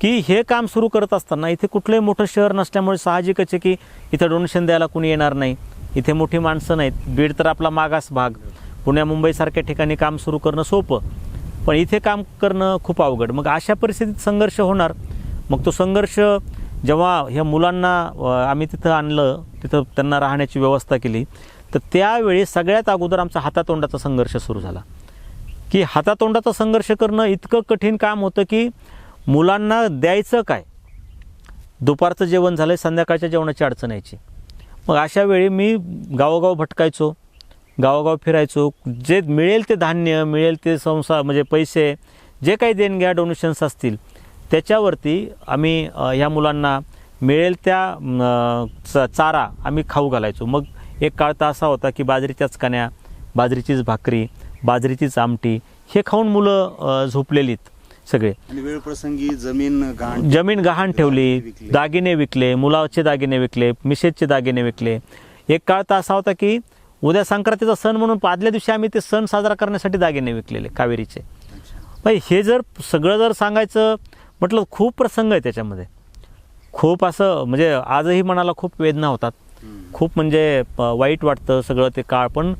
की हे काम सुरू करत असताना इथे कुठलंही मोठं शहर नसल्यामुळे साहजिकच आहे की इथं डोनेशन द्यायला कुणी येणार नाही, इथे मोठी माणसं नाहीत. बीड तर आपला मागास भाग, पुण्या मुंबईसारख्या ठिकाणी काम सुरू करणं सोपं, पण इथे काम करणं खूप अवघड. मग अशा परिस्थितीत संघर्ष होणार. मग तो संघर्ष जेव्हा ह्या मुलांना आम्ही तिथं आणलं, तिथं त्यांना राहण्याची व्यवस्था केली, तर त्यावेळी सगळ्यात अगोदर आमचा हातातोंडाचा संघर्ष सुरू झाला. की हातातोंडाचा संघर्ष करणं इतकं कठीण काम होतं की मुलांना द्यायचं काय. दुपारचं जेवण झालं, संध्याकाळच्या जेवणाची अडचण यायची. मग अशा वेळी मी गावोगाव भटकायचो, गावोगाव फिरायचो. जे मिळेल ते धान्य, मिळेल ते संसार म्हणजे पैसे, जे काही देणग्या डोनेशन्स असतील त्याच्यावरती आम्ही ह्या मुलांना मिळेल त्या चारा आम्ही खाऊ घालायचो. मग एक काळ तर असा होता की बाजरीच्याच कण्या, बाजरीचीच भाकरी, बाजरीचीच आमटी हे खाऊन मुलं झोपलेलीत सगळे. आणि वेळ प्रसंगी जमीन गहाण ठेवली, दागिने विकले, मुलाचे दागिने विकले, मिसेसचे दागिने विकले. एक काळ तर असा होता की उद्या संक्रांतीचा सण म्हणून आदल्या दिवशी आम्ही ते सण साजरा करण्यासाठी दागिने विकलेले कावेरीचे. हे जर सगळं जर सांगायचं म्हटलं खूप प्रसंग आहे त्याच्यामध्ये. खूप असं म्हणजे आजही मनाला खूप वेदना होतात, खूप म्हणजे वाईट वाटतं सगळं ते काळ. पण